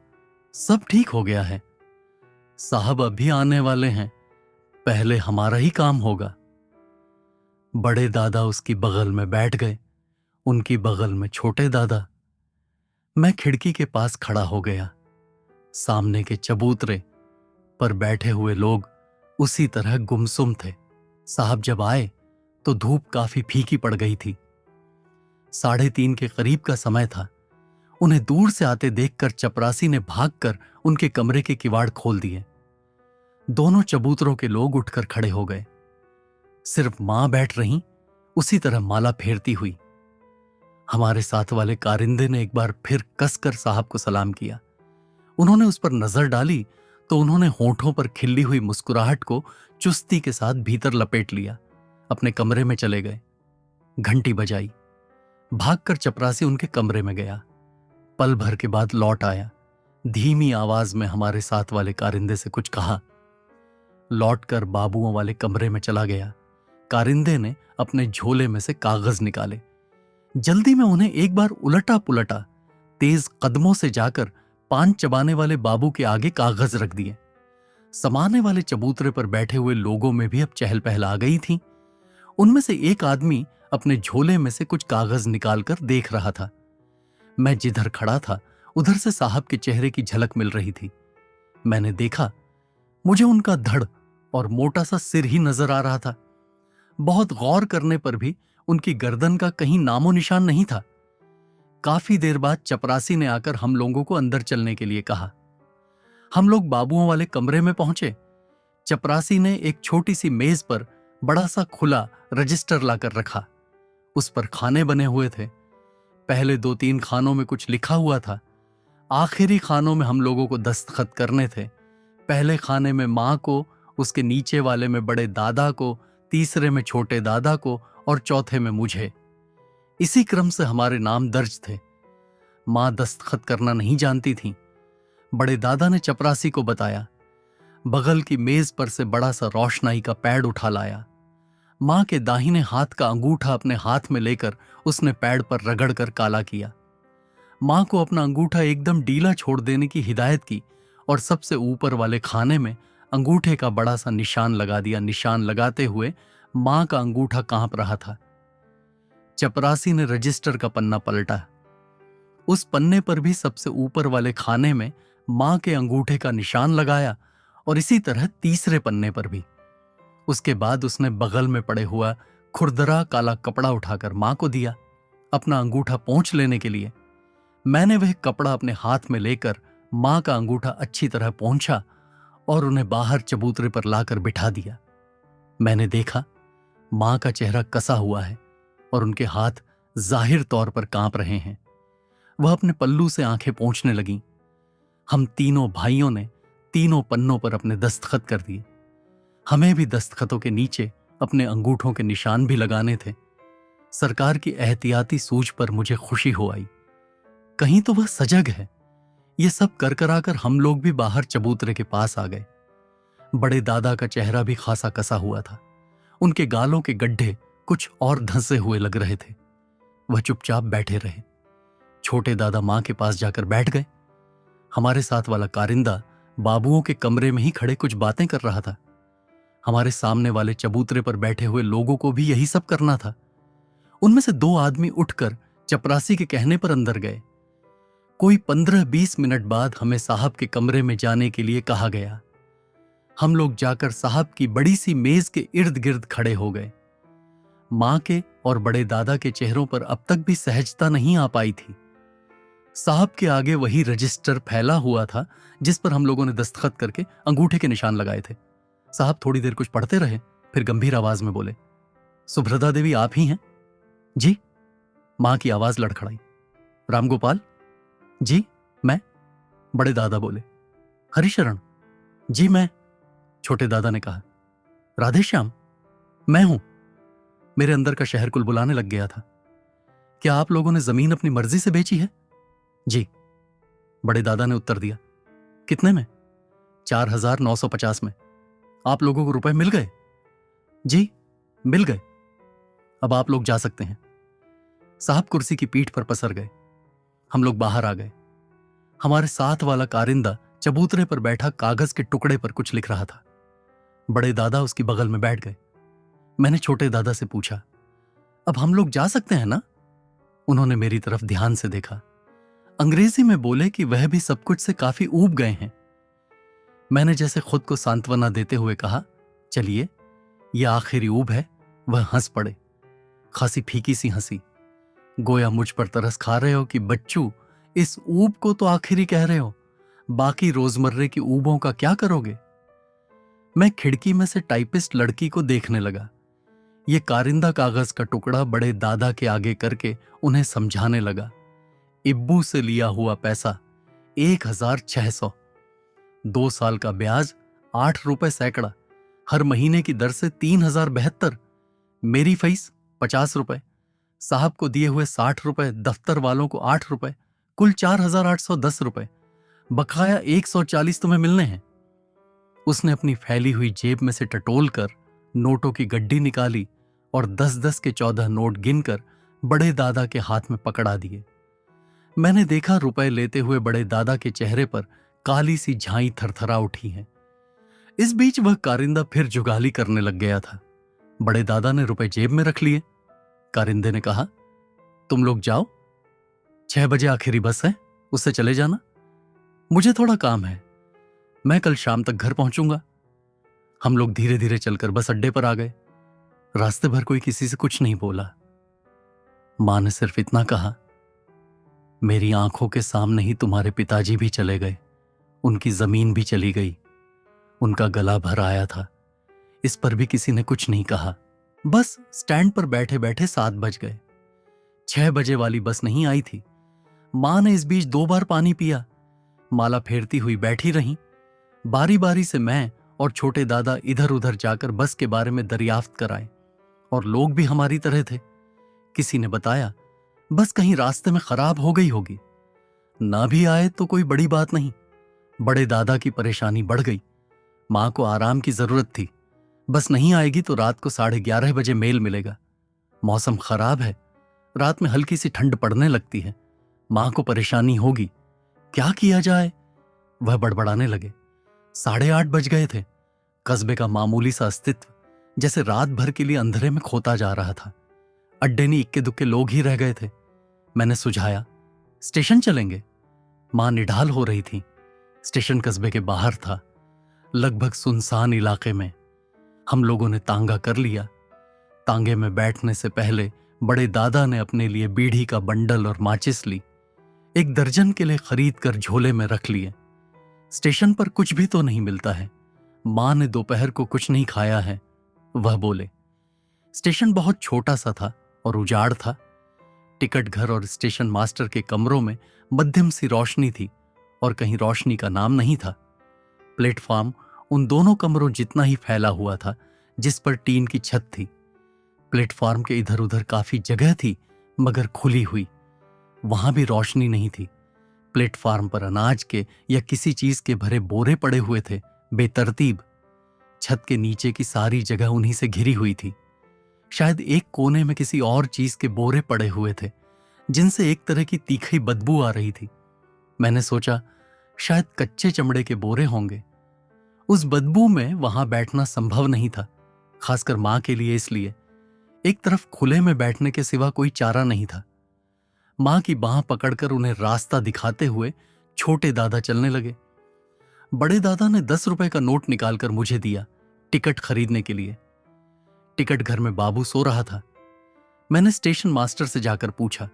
सब ठीक हो गया है। साहब अभी आने वाले हैं, पहले हमारा ही काम होगा। बड़े दादा उसकी बगल में बैठ गए, उनकी बगल में छोटे दादा। मैं खिड़की के पास खड़ा हो गया। सामने के चबूतरे पर बैठे हुए लोग उसी तरह गुमसुम थे। साहब जब आए तो धूप काफी फीकी पड़ गई थी। 3:30 के करीब का समय था। उन्हें दूर से आते देखकर चपरासी ने भागकर उनके कमरे के किवाड़ खोल दिए। दोनों चबूतरों के लोग उठकर खड़े हो गए। सिर्फ मां बैठ रहीं, उसी तरह माला फेरती हुई। हमारे साथ वाले कारिंदे ने एक बार फिर कसकर साहब को सलाम किया। उन्होंने उस पर नजर डाली तो उन्होंने होठों पर खिली हुई मुस्कुराहट को चुस्ती के साथ भीतर लपेट लिया, अपने कमरे में चले गए। घंटी बजाई। भागकर चपरासी उनके कमरे में गया। पल भर के बाद लौट आया। धीमी आवाज में हमारे साथ वाले कारिंदे से कुछ कहा, लौटकर बाबुओं वाले कमरे में चला गया। कारिंदे ने अपने झोले में से कागज निकाले। जल्दी में उन्हें एक बार उलटा पुलटा, तेज कदमों से जाकर पान चबाने वाले बाबू के आगे कागज रख दिए। समाने वाले चबूतरे पर बैठे हुए लोगों में भी अब चहल पहल आ गई थी। उनमें से एक आदमी अपने झोले में से कुछ कागज निकालकर देख रहा था। मैं जिधर खड़ा था उधर से साहब के चेहरे की झलक मिल रही थी। मैंने देखा, मुझे उनका धड़ और मोटा सा सिर ही नजर आ रहा था। बहुत गौर करने पर भी उनकी गर्दन का कहीं नामो निशान नहीं था। काफी देर बाद चपरासी ने आकर हम लोगों को अंदर चलने के लिए कहा। हम लोग बाबुओं वाले कमरे में पहुंचे। चपरासी ने एक छोटी सी मेज पर बड़ा सा खुला रजिस्टर लाकर रखा। उस पर खाने बने हुए थे। पहले 2-3 खानों में कुछ लिखा हुआ था। आखिरी खानों में हम लोगों को दस्तखत करने थे। पहले खाने में मां को, उसके नीचे वाले में बड़े दादा को, तीसरे में छोटे दादा को और चौथे में मुझे। इसी क्रम से हमारे नाम दर्ज थे। मां दस्तखत करना नहीं जानती थी। बड़े दादा ने चपरासी को बताया। बगल की मेज पर से बड़ा सा रोशनाई का पैड उठा लाया। मां के दाहिने हाथ का अंगूठा अपने हाथ में लेकर उसने पैड पर रगड़कर काला किया। मां को अपना अंगूठा एकदम ढीला छोड़ देने की हिदायत की और सबसे ऊपर वाले खाने में अंगूठे का बड़ा सा निशान लगा दिया। निशान लगाते हुए मां का अंगूठा कांप रहा था। चपरासी ने रजिस्टर का पन्ना पलटा। उस पन्ने पर भी सबसे ऊपर वाले खाने में मां के अंगूठे का निशान लगाया और इसी तरह तीसरे पन्ने पर भी। उसके बाद उसने बगल में पड़े हुआ खुरदरा काला कपड़ा उठाकर मां को दिया, अपना अंगूठा पोंछ लेने के लिए। मैंने वह कपड़ा अपने हाथ में लेकर मां का अंगूठा अच्छी तरह पोंछा और उन्हें बाहर चबूतरे पर लाकर बिठा दिया। मैंने देखा, मां का चेहरा कसा हुआ है और उनके हाथ जाहिर तौर पर कांप रहे हैं। वह अपने पल्लू से आंखें पोंछने लगीं। हम तीनों भाइयों ने तीनों पन्नों पर अपने दस्तखत कर दिए। हमें भी दस्तखतों के नीचे अपने अंगूठों के निशान भी लगाने थे। सरकार की एहतियाती सूझ पर मुझे खुशी हो आई। कहीं तो वह सजग है। ये सब कर कराकर हम लोग भी बाहर चबूतरे के पास आ गए। बड़े दादा का चेहरा भी खासा कसा हुआ था। उनके गालों के गड्ढे कुछ और धंसे हुए लग रहे थे। वह चुपचाप बैठे रहे। छोटे दादा मां के पास जाकर बैठ गए। हमारे साथ वाला कारिंदा बाबुओं के कमरे में ही खड़े कुछ बातें कर रहा था। हमारे सामने वाले चबूतरे पर बैठे हुए लोगों को भी यही सब करना था। उनमें से 2 आदमी उठकर चपरासी के कहने पर अंदर गए। कोई 15-20 मिनट बाद हमें साहब के कमरे में जाने के लिए कहा गया। हम लोग जाकर साहब की बड़ी सी मेज के इर्द गिर्द खड़े हो गए। मां के और बड़े दादा के चेहरों पर अब तक भी सहजता नहीं आ पाई थी। साहब के आगे वही रजिस्टर फैला हुआ था जिस पर हम लोगों ने दस्तखत करके अंगूठे के निशान लगाए थे। साहब थोड़ी देर कुछ पढ़ते रहे, फिर गंभीर आवाज में बोले, सुभ्रता देवी आप ही हैं? जी। मां की आवाज लड़खड़ाई। रामगोपाल? जी मैं। बड़े दादा बोले, हरिशरण? जी मैं। छोटे दादा ने कहा, राधेश्याम? मैं हूं। मेरे अंदर का शहर कुल बुलाने लग गया था। क्या आप लोगों ने जमीन अपनी मर्जी से बेची है? जी। बड़े दादा ने उत्तर दिया, कितने में? 4,950 में। आप लोगों को रुपए मिल गए? जी मिल गए। अब आप लोग जा सकते हैं। साहब कुर्सी की पीठ पर पसर गए। हम लोग बाहर आ गए। हमारे साथ वाला कारिंदा चबूतरे पर बैठा कागज के टुकड़े पर कुछ लिख रहा था। बड़े दादा उसकी बगल में बैठ गए। मैंने छोटे दादा से पूछा, अब हम लोग जा सकते हैं ना? उन्होंने मेरी तरफ ध्यान से देखा। अंग्रेजी में बोले कि वह भी सब कुछ से काफी ऊब गए हैं। मैंने जैसे खुद को सांत्वना देते हुए कहा, चलिए यह आखिरी ऊब है। वह हंस पड़े, खासी फीकी सी हंसी। गोया मुझ पर तरस खा रहे हो कि बच्चू इस ऊब को तो आखिरी कह रहे हो, बाकी रोजमर्रे की ऊबों का क्या करोगे? मैं खिड़की में से टाइपिस्ट लड़की को देखने लगा। ये कारिंदा कागज का टुकड़ा बड़े दादा के आगे करके उन्हें समझाने लगा। इब्बू से लिया हुआ पैसा 1600, 2 साल का ब्याज 8 रुपए सैकड़ा, हर महीने की दर से 3072, मेरी फीस 50 रुपए, साहब को दिए हुए 60 रुपए, दफ्तर वालों को 8 रुपए, कुल 4810 रुपए, बकाया 140 तुम्हें मिलने हैं। उसने अपनी फैली हुई जेब में से टटोल कर नोटों की गड्डी निकाली और 10-10 के 14 नोट गिनकर बड़े दादा के हाथ में पकड़ा दिए। मैंने देखा रुपए लेते हुए बड़े दादा के चेहरे पर काली सी झाई थरथरा उठी है। इस बीच वह कारिंदा फिर जुगाली करने लग गया था। बड़े दादा ने रुपए जेब में रख लिए। कारिंदे ने कहा, तुम लोग जाओ, 6 बजे आखिरी बस है, उससे चले जाना। मुझे थोड़ा काम है, मैं कल शाम तक घर पहुंचूंगा। हम लोग धीरे धीरे चलकर बस अड्डे पर आ गए। रास्ते भर कोई किसी से कुछ नहीं बोला। मां ने सिर्फ इतना कहा, मेरी आंखों के सामने ही तुम्हारे पिताजी भी चले गए, उनकी जमीन भी चली गई, उनका गला भर आया था। इस पर भी किसी ने कुछ नहीं कहा। बस स्टैंड पर बैठे बैठे 7 बज गए। 6 बजे वाली बस नहीं आई थी। मां ने इस बीच 2 बार पानी पिया, माला फेरती हुई बैठी रही। बारी बारी से मैं और छोटे दादा इधर उधर जाकर बस के बारे में दरियाफ्त कराए, और लोग भी हमारी तरह थे। किसी ने बताया बस कहीं रास्ते में खराब हो गई होगी। ना भी आए तो कोई बड़ी बात नहीं। बड़े दादा की परेशानी बढ़ गई। मां को आराम की जरूरत थी। बस नहीं आएगी तो रात को 11:30 बजे मेल मिलेगा। मौसम खराब है, रात में हल्की सी ठंड पड़ने लगती है। मां को परेशानी होगी, क्या किया जाए? वह बड़बड़ाने लगे। 8:30 बज गए थे। कस्बे का मामूली सा अस्तित्व जैसे रात भर के लिए अंधेरे में खोता जा रहा था। अड्डे में इक्के दुक्के लोग ही रह गए थे। मैंने सुझाया, स्टेशन चलेंगे। मां निढाल हो रही थी। स्टेशन कस्बे के बाहर था, लगभग सुनसान इलाके में। हम लोगों ने तांगा कर लिया। तांगे में बैठने से पहले बड़े दादा ने अपने लिए बीड़ी का बंडल और माचिस ली। 1 दर्जन के लिए खरीद कर झोले में रख लिए। स्टेशन पर कुछ भी तो नहीं मिलता है। मां ने दोपहर को कुछ नहीं खाया है, वह बोले। स्टेशन बहुत छोटा सा था और उजाड़ था। टिकट घर और स्टेशन मास्टर के कमरों में मध्यम सी रोशनी थी और कहीं रोशनी का नाम नहीं था। प्लेटफॉर्म उन दोनों कमरों जितना ही फैला हुआ था जिस पर टीन की छत थी। प्लेटफॉर्म के इधर उधर काफी जगह थी मगर खुली हुई, वहां भी रोशनी नहीं थी। प्लेटफॉर्म पर अनाज के या किसी चीज के भरे बोरे पड़े हुए थे, बेतरतीब। छत के नीचे की सारी जगह उन्हीं से घिरी हुई थी। शायद एक कोने में किसी और चीज के बोरे पड़े हुए थे जिनसे एक तरह की तीखी बदबू आ रही थी। मैंने सोचा शायद कच्चे चमड़े के बोरे होंगे। उस बदबू में वहां बैठना संभव नहीं था, खासकर मां के लिए। इसलिए एक तरफ खुले में बैठने के सिवा कोई चारा नहीं था। मां की बांह पकड़कर उन्हें रास्ता दिखाते हुए छोटे दादा चलने लगे। बड़े दादा ने 10 रुपए का नोट निकालकर मुझे दिया टिकट खरीदने के लिए। टिकट घर में बाबू सो रहा था। मैंने स्टेशन मास्टर से जाकर पूछा।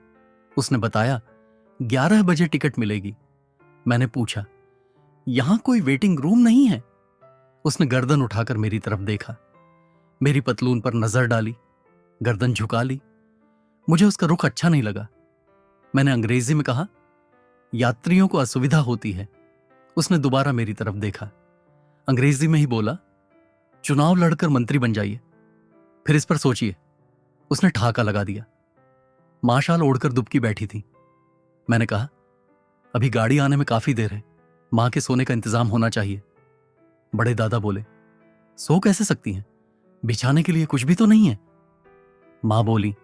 उसने बताया 11 बजे टिकट मिलेगी। मैंने पूछा, यहां कोई वेटिंग रूम नहीं है? उसने गर्दन उठाकर मेरी तरफ देखा, मेरी पतलून पर नजर डाली, गर्दन झुका ली। मुझे उसका रुख अच्छा नहीं लगा। मैंने अंग्रेजी में कहा, यात्रियों को असुविधा होती है। उसने दोबारा मेरी तरफ देखा, अंग्रेजी में ही बोला, चुनाव लड़कर मंत्री बन जाइए, फिर इस पर सोचिए। उसने ठहाका लगा दिया। मां शाल ओढ़कर दुबकी बैठी थी। मैंने कहा, अभी गाड़ी आने में काफी देर है, मां के सोने का इंतजाम होना चाहिए। बड़े दादा बोले, सो कैसे सकती हैं? बिछाने के लिए कुछ भी तो नहीं है। मां बोली,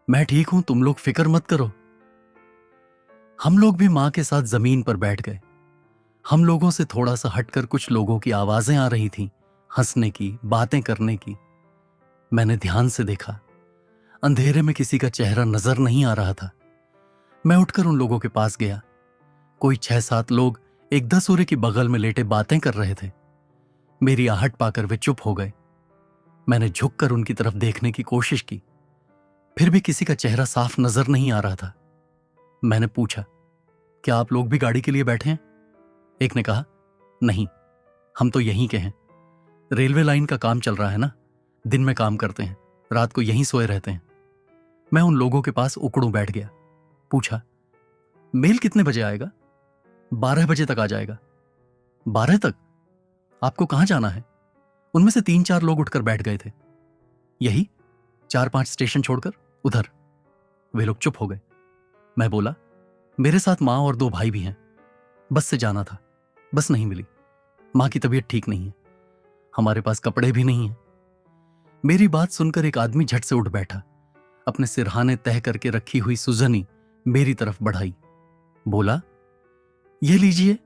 मैं ठीक हूं, तुम लोग फिक्र मत करो। हम लोग भी मां के साथ जमीन पर बैठ गए। हम लोगों से थोड़ा सा हटकर कुछ लोगों की आवाजें आ रही थीं, हंसने की, बातें करने की। मैंने ध्यान से देखा, अंधेरे में किसी का चेहरा नजर नहीं आ रहा था। मैं उठकर उन लोगों के पास गया। कोई 6-7 लोग एक दसूरे की बगल में लेटे बातें कर रहे थे। मेरी आहट पाकर वे चुप हो गए। मैंने झुककर उनकी तरफ देखने की कोशिश की, फिर भी किसी का चेहरा साफ नजर नहीं आ रहा था। मैंने पूछा, क्या आप लोग भी गाड़ी के लिए बैठे हैं? एक ने कहा, नहीं, हम तो यहीं के हैं। रेलवे लाइन का काम चल रहा है ना, दिन में काम करते हैं, रात को यहीं सोए रहते हैं। मैं उन लोगों के पास उकड़ू बैठ गया। पूछा, मेल कितने बजे आएगा? 12 बजे तक आ जाएगा। 12 तक? आपको कहां जाना है? उनमें से 3-4 लोग उठकर बैठ गए थे। यही 4-5 स्टेशन छोड़कर उधर। वे लोग चुप हो गए। मैं बोला, मेरे साथ मां और 2 भाई भी हैं। बस से जाना था, बस नहीं मिली। मां की तबीयत ठीक नहीं है, हमारे पास कपड़े भी नहीं हैं। मेरी बात सुनकर एक आदमी झट से उठ बैठा। अपने सिरहाने तह करके रखी हुई सुजनी मेरी तरफ बढ़ाई। बोला, ये लीजिए,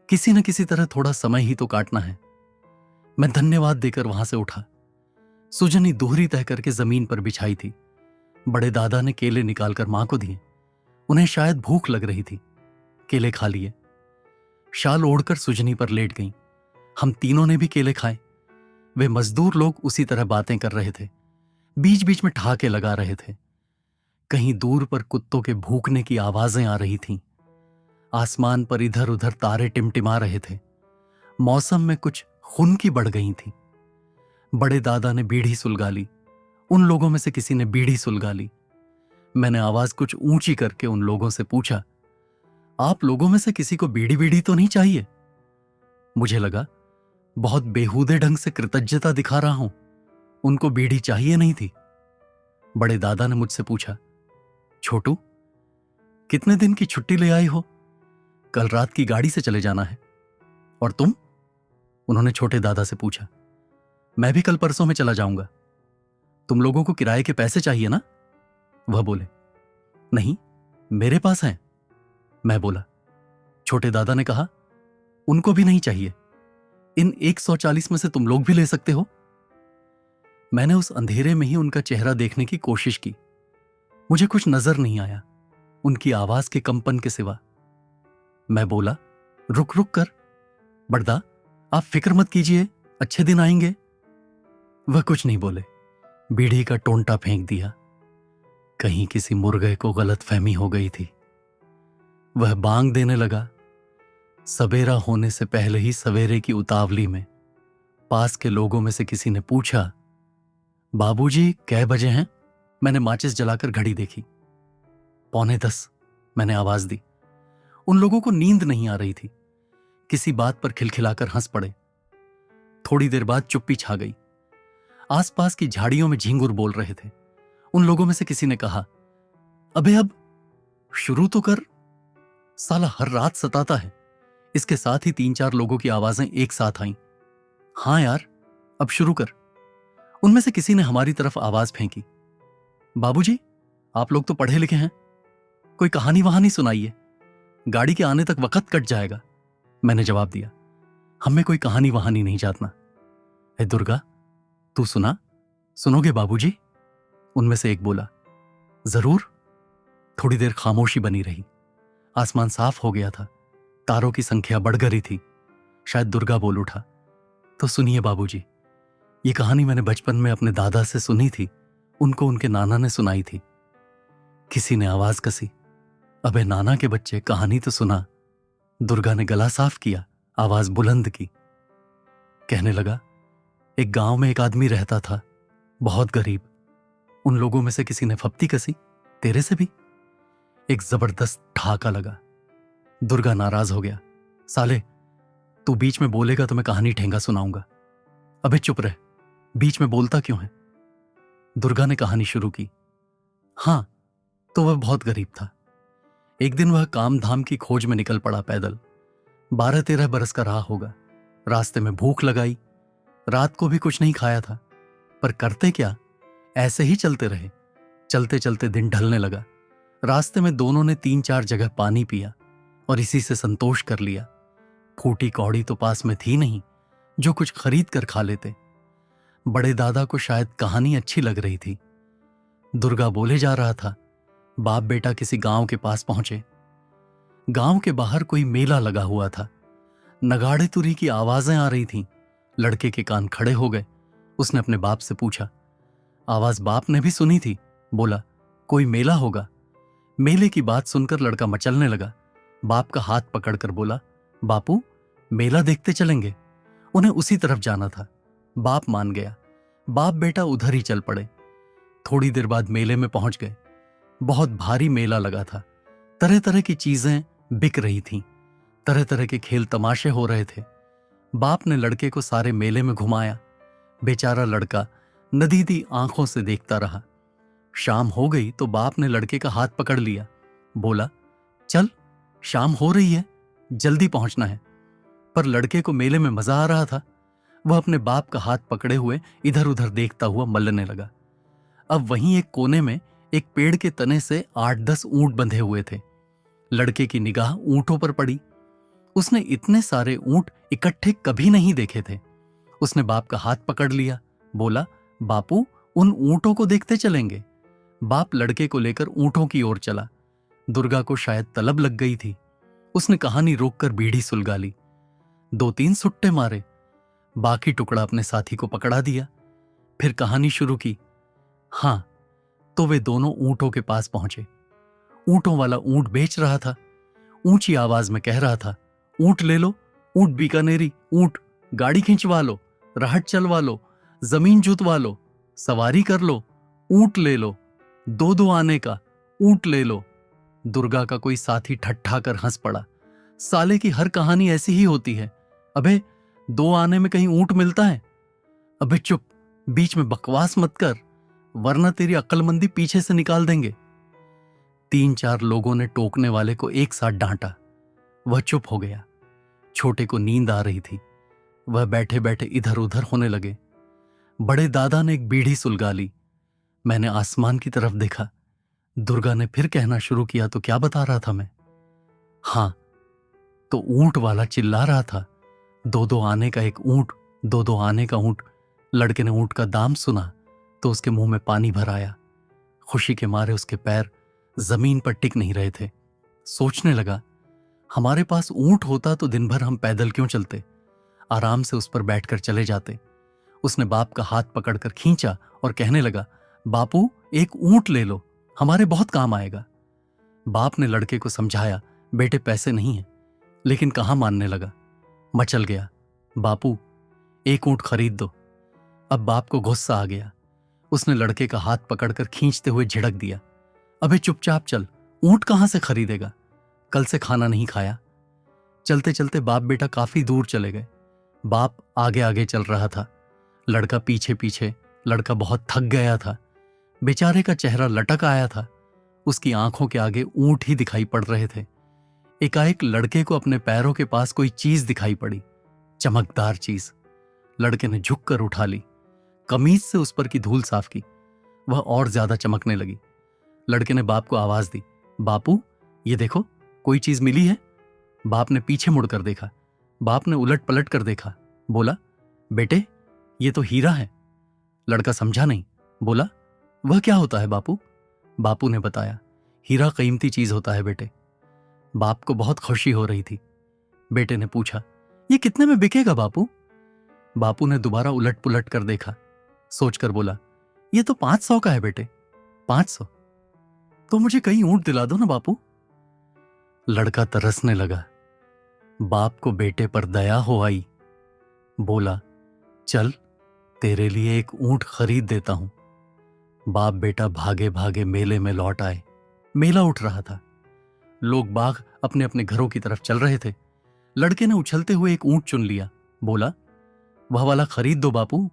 किसी न किसी तरह थोड़ा समय ही तो काटना है। मैं धन्यवाद देकर वहां से उठा। सुजनी दोहरी तह करके जमीन पर बिछाई थी। बड़े दादा ने केले निकालकर मां को दिए। उन्हें शायद भूख लग रही थी। केले खा लिए। शाल ओढ़कर सुजनी पर लेट गईं। हम तीनों ने भी केले खाए। वे मजदूर लोग उसी तरह बातें कर रहे थे, बीच बीच में ठहाके लगा रहे थे। कहीं दूर पर कुत्तों के भूखने की आवाजें आ रही थीं। आसमान पर इधर उधर तारे टिमटिमा रहे थे। मौसम में कुछ खुनकी बढ़ गई थी। बड़े दादा ने बीड़ी सुलगा ली। उन लोगों में से किसी ने बीड़ी सुलगा ली। मैंने आवाज कुछ ऊंची करके उन लोगों से पूछा, आप लोगों में से किसी को बीड़ी बीड़ी तो नहीं चाहिए? मुझे लगा बहुत बेहूदे ढंग से कृतज्ञता दिखा रहा हूं। उनको बीड़ी चाहिए नहीं थी। बड़े दादा ने मुझसे पूछा, छोटू, कितने दिन की छुट्टी ले आई हो? कल रात की गाड़ी से चले जाना है। और तुम? उन्होंने छोटे दादा से पूछा। मैं भी कल परसों में चला जाऊंगा। तुम लोगों को किराए के पैसे चाहिए ना? वह बोले, नहीं, मेरे पास हैं। मैं बोला। छोटे दादा ने कहा, उनको भी नहीं चाहिए। इन 140 में से तुम लोग भी ले सकते हो। मैंने उस अंधेरे में ही उनका चेहरा देखने की कोशिश की। मुझे कुछ नजर नहीं आया, उनकी आवाज के कंपन के सिवा। मैं बोला, रुक रुक कर, बड़दा, आप फिक्र मत कीजिए, अच्छे दिन आएंगे। वह कुछ नहीं बोले, बीड़ी का टोंटा फेंक दिया। कहीं किसी मुर्गे को गलतफहमी हो गई थी। वह बांग देने लगा। सवेरा होने से पहले ही सवेरे की उतावली में पास के लोगों में से किसी ने पूछा, बाबूजी कै बजे हैं? मैंने माचिस जलाकर घड़ी देखी। 9:45। मैंने आवाज दी। उन लोगों को नींद नहीं आ रही थी। किसी बात पर खिलखिलाकर हंस पड़े। थोड़ी देर बाद चुप्पी छा गई। आसपास की झाड़ियों में झिंगुर बोल रहे थे। उन लोगों में से किसी ने कहा, अबे अब शुरू तो कर, साला हर रात सताता है। इसके साथ ही 3-4 लोगों की आवाजें एक साथ आईं। हां यार, अब शुरू कर। उनमें से किसी ने हमारी तरफ आवाज फेंकी, बाबूजी, आप लोग तो पढ़े लिखे हैं, कोई कहानी वहानी सुनाइए, गाड़ी के आने तक वक्त कट जाएगा। मैंने जवाब दिया, हमें कोई कहानी वहानी नहीं जानना। ए दुर्गा, तू सुनोगे बाबूजी? उनमें से एक बोला, जरूर। थोड़ी देर खामोशी बनी रही। आसमान साफ हो गया था। तारों की संख्या बढ़ गई थी। शायद दुर्गा बोल उठा, तो सुनिए बाबूजी, ये कहानी मैंने बचपन में अपने दादा से सुनी थी। उनको उनके नाना ने सुनाई थी। किसी ने आवाज कसी, अबे नाना के बच्चे, कहानी तो सुना। दुर्गा ने गला साफ किया, आवाज बुलंद की। कहने लगा, एक गांव में एक आदमी रहता था, बहुत गरीब। उन लोगों में से किसी ने फप्ती कसी, तेरे से भी। एक जबरदस्त ठहाका लगा। दुर्गा नाराज हो गया, साले, तू बीच में बोलेगा तो मैं कहानी ठेंगा सुनाऊंगा। अबे चुप रह, बीच में बोलता क्यों है? दुर्गा ने कहानी शुरू की। हां, तो वह बहुत गरीब था। एक दिन वह काम धाम की खोज में निकल पड़ा पैदल। 12-13 बरस का रहा होगा। रास्ते में भूख लगाई। रात को भी कुछ नहीं खाया था, पर करते क्या, ऐसे ही चलते रहे। चलते चलते दिन ढलने लगा। रास्ते में दोनों ने 3-4 जगह पानी पिया और इसी से संतोष कर लिया। फूटी कौड़ी तो पास में थी नहीं जो कुछ खरीद कर खा लेते। बड़े दादा को शायद कहानी अच्छी लग रही थी। दुर्गा बोले जा रहा था। बाप बेटा किसी गांव के पास पहुंचे। गांव के बाहर कोई मेला लगा हुआ था। नगाड़े तुरी की आवाजें आ रही थीं। लड़के के कान खड़े हो गए। उसने अपने बाप से पूछा। आवाज बाप ने भी सुनी थी। बोला, कोई मेला होगा। मेले की बात सुनकर लड़का मचलने लगा। बाप का हाथ पकड़कर बोला, बापू, मेला देखते चलेंगे। उन्हें उसी तरफ जाना था। बाप मान गया। बाप बेटा उधर ही चल पड़े। थोड़ी देर बाद मेले में पहुंच गए। बहुत भारी मेला लगा था। तरह तरह की चीजें बिक रही थीं, तरह तरह के खेल तमाशे हो रहे थे। बाप ने लड़के को सारे मेले में घुमाया। बेचारा लड़का नदीदी आंखों से देखता रहा। शाम हो गई तो बाप ने लड़के का हाथ पकड़ लिया। बोला, चल, शाम हो रही है, जल्दी पहुंचना है। पर लड़के को मेले में मजा आ रहा था। वह अपने बाप का हाथ पकड़े हुए इधर उधर देखता हुआ मल्लने लगा। अब वहीं एक कोने में एक पेड़ के तने से 8-10 ऊंट बंधे हुए थे। लड़के की निगाह ऊंटों पर पड़ी। उसने इतने सारे ऊंट इकट्ठे कभी नहीं देखे थे। उसने बाप का हाथ पकड़ लिया। बोला, बापू, उन ऊंटों को देखते चलेंगे। बाप लड़के को लेकर ऊंटों की ओर चला। दुर्गा को शायद तलब लग गई थी। उसने कहानी रोककर बीड़ी सुलगा ली। 2-3 सुट्टे मारे। बाकी टुकड़ा अपने साथी को पकड़ा दिया। फिर कहानी शुरू की। हां, तो वे दोनों ऊंटों के पास पहुंचे। ऊंटों वाला ऊंट बेच रहा था। ऊंची आवाज में कह रहा था, ऊंट ले लो, ऊंट बीकानेरी ऊंट, गाड़ी खिंचवा लो, राहट चलवा लो, जमीन जुतवा लो, सवारी कर लो, ऊंट ले लो, 2-2 आने का ऊंट ले लो। दुर्गा का कोई साथी ठट्ठा कर हंस पड़ा। साले की हर कहानी ऐसी ही होती है। अबे, 2 आने में कहीं ऊंट मिलता है? अबे चुप, बीच में बकवास मत कर, वरना तेरी अक्लमंदी पीछे से निकाल देंगे। 3-4 लोगों ने टोकने वाले को एक साथ डांटा। वह चुप हो गया। छोटे को नींद आ रही थी। वह बैठे बैठे इधर उधर होने लगे। बड़े दादा ने एक बीड़ी सुलगा ली। मैंने आसमान की तरफ देखा। दुर्गा ने फिर कहना शुरू किया। तो क्या बता रहा था मैं? हां, तो ऊंट वाला चिल्ला रहा था, 2-2 आने का एक ऊंट, 2-2 आने का ऊंट। लड़के ने ऊंट का दाम सुना तो उसके मुंह में पानी भर आया। खुशी के मारे उसके पैर जमीन पर टिक नहीं रहे थे। सोचने लगा, हमारे पास ऊंट होता तो दिन भर हम पैदल क्यों चलते, आराम से उस पर बैठकर चले जाते। उसने बाप का हाथ पकड़कर खींचा और कहने लगा, बापू, एक ऊंट ले लो, हमारे बहुत काम आएगा। बाप ने लड़के को समझाया, बेटे पैसे नहीं है, लेकिन कहां मानने लगा। मचल गया, बापू, एक ऊंट खरीद दो। अब बाप को गुस्सा आ गया। उसने लड़के का हाथ पकड़कर खींचते हुए झिड़क दिया, अबे चुपचाप चल, ऊंट कहां से खरीदेगा, कल से खाना नहीं खाया। चलते चलते बाप बेटा काफी दूर चले गए। बाप आगे आगे चल रहा था, लड़का पीछे पीछे। लड़का बहुत थक गया था। बेचारे का चेहरा लटक आया था। उसकी आंखों के आगे ऊंट ही दिखाई पड़ रहे थे। एकाएक लड़के को अपने पैरों के पास कोई चीज दिखाई पड़ी, चमकदार चीज। लड़के ने झुककर उठा ली, कमीज से उस पर की धूल साफ की। वह और ज्यादा चमकने लगी। लड़के ने बाप को आवाज दी, बापू, ये देखो, कोई चीज मिली है। बाप ने पीछे मुड़कर देखा। बाप ने उलट पलट कर देखा। बोला, बेटे, ये तो हीरा है। लड़का समझा नहीं। बोला, वह क्या होता है बापू? बापू ने बताया, हीरा कीमती चीज होता है बेटे। बाप को बहुत खुशी हो रही थी। बेटे ने पूछा, ये कितने में बिकेगा बापू? बापू ने दोबारा उलट पुलट कर देखा, सोचकर बोला, ये तो 500 का है बेटे। 500? तो मुझे कहीं ऊंट दिला दो ना बापू। लड़का तरसने लगा। बाप को बेटे पर दया हो आई। बोला, चल, तेरे लिए एक ऊंट खरीद देता हूं। बाप बेटा भागे भागे मेले में लौट आए। मेला उठ रहा था। लोग बाग अपने अपने घरों की तरफ चल रहे थे। लड़के ने उछलते हुए एक ऊंट चुन लिया। बोला, वह वाला खरीद दो बापू।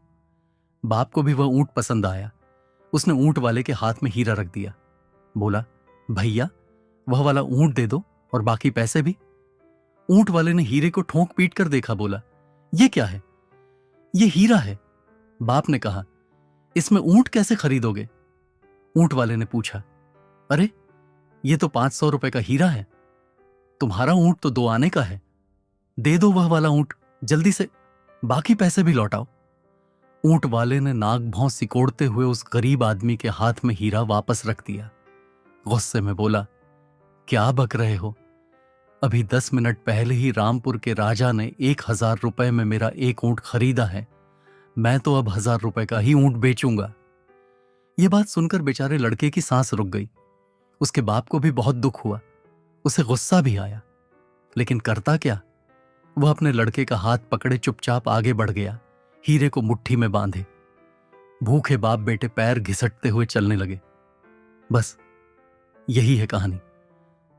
बाप को भी वह ऊंट पसंद आया। उसने ऊंट वाले के हाथ में हीरा रख दिया। बोला, भैया, वह वाला ऊंट दे दो और बाकी पैसे भी। ऊंट वाले ने हीरे को ठोंक पीट कर देखा। बोला, यह क्या है? यह हीरा है। बाप ने कहा, इसमें ऊंट कैसे खरीदोगे? ऊंट वाले ने पूछा, अरे, यह तो 500 रुपए का हीरा है। तुम्हारा ऊंट तो 2 आने का है। दे दो वह वाला ऊंट जल्दी से, बाकी पैसे भी लौटाओ। ऊंट वाले ने नाक भौं सिकोड़ते हुए उस गरीब आदमी के हाथ में हीरा वापस रख दिया। गुस्से में बोला, क्या बक रहे हो? अभी 10 मिनट पहले ही रामपुर के राजा ने 1000 रुपए में मेरा एक ऊंट खरीदा है। मैं तो अब 1000 रुपए का ही ऊंट बेचूंगा। यह बात सुनकर बेचारे लड़के की सांस रुक गई। उसके बाप को भी बहुत दुख हुआ। उसे गुस्सा भी आया, लेकिन करता क्या? वह अपने लड़के का हाथ पकड़े चुपचाप आगे बढ़ गया, हीरे को मुट्ठी में बांधे। भूखे बाप बेटे पैर घिसटते हुए चलने लगे। बस यही है कहानी।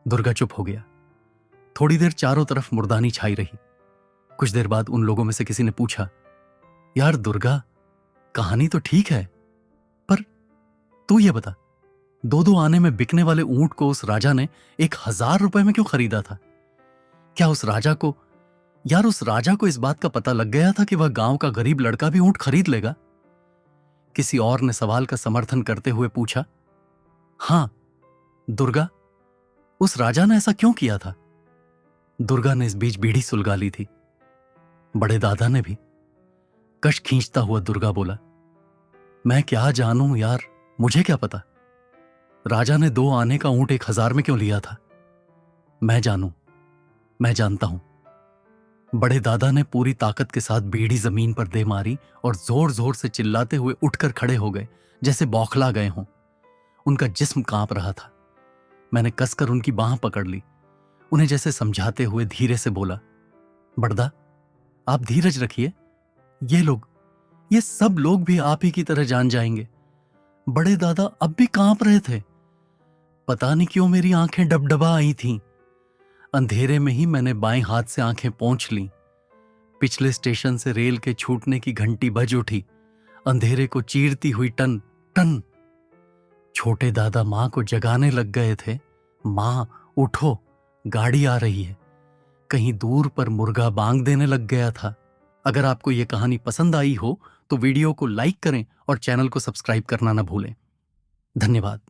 दुर्गा चुप हो गया। थोड़ी देर चारों तरफ मुर्दानी छाई रही। कुछ देर बाद उन लोगों में से किसी ने पूछा, यार दुर्गा, कहानी तो ठीक है, पर तू ये बता, 2-2 आने में बिकने वाले ऊंट को उस राजा ने 1000 रुपए में क्यों खरीदा था? क्या उस राजा को इस बात का पता लग गया था कि वह गांव का गरीब लड़का भी ऊंट खरीद लेगा? किसी और ने सवाल का समर्थन करते हुए पूछा, हां दुर्गा, उस राजा ने ऐसा क्यों किया था? दुर्गा ने इस बीच बीड़ी सुलगा ली थी। बड़े दादा ने भी। कश खींचता हुआ दुर्गा बोला, मैं क्या जानूं यार, मुझे क्या पता राजा ने 2 आने का ऊंट 1000 में क्यों लिया था? मैं जानता हूं। बड़े दादा ने पूरी ताकत के साथ बीड़ी जमीन पर दे मारी और जोर जोर से चिल्लाते हुए उठकर खड़े हो गए, जैसे बौखला गए हों। उनका जिस्म कांप रहा था। मैंने कसकर उनकी बांह पकड़ ली। उन्हें जैसे समझाते हुए धीरे से बोला, बड़दा, आप धीरज रखिए। ये सब लोग भी आप ही की तरह जान जाएंगे। बड़े दादा अब भी कांप रहे थे। पता नहीं क्यों मेरी आंखें डबडबा आई थीं। अंधेरे में ही मैंने बाएं हाथ से आंखें पोंछ लीं। पिछले स्टेशन से रेल के छूटने की घंटी बज उठी, अंधेरे को चीरती हुई टन टन। छोटे दादा मां को जगाने लग गए थे, मां उठो, गाड़ी आ रही है। कहीं दूर पर मुर्गा बांग देने लग गया था। अगर आपको यह कहानी पसंद आई हो तो वीडियो को लाइक करें और चैनल को सब्सक्राइब करना न भूलें। धन्यवाद।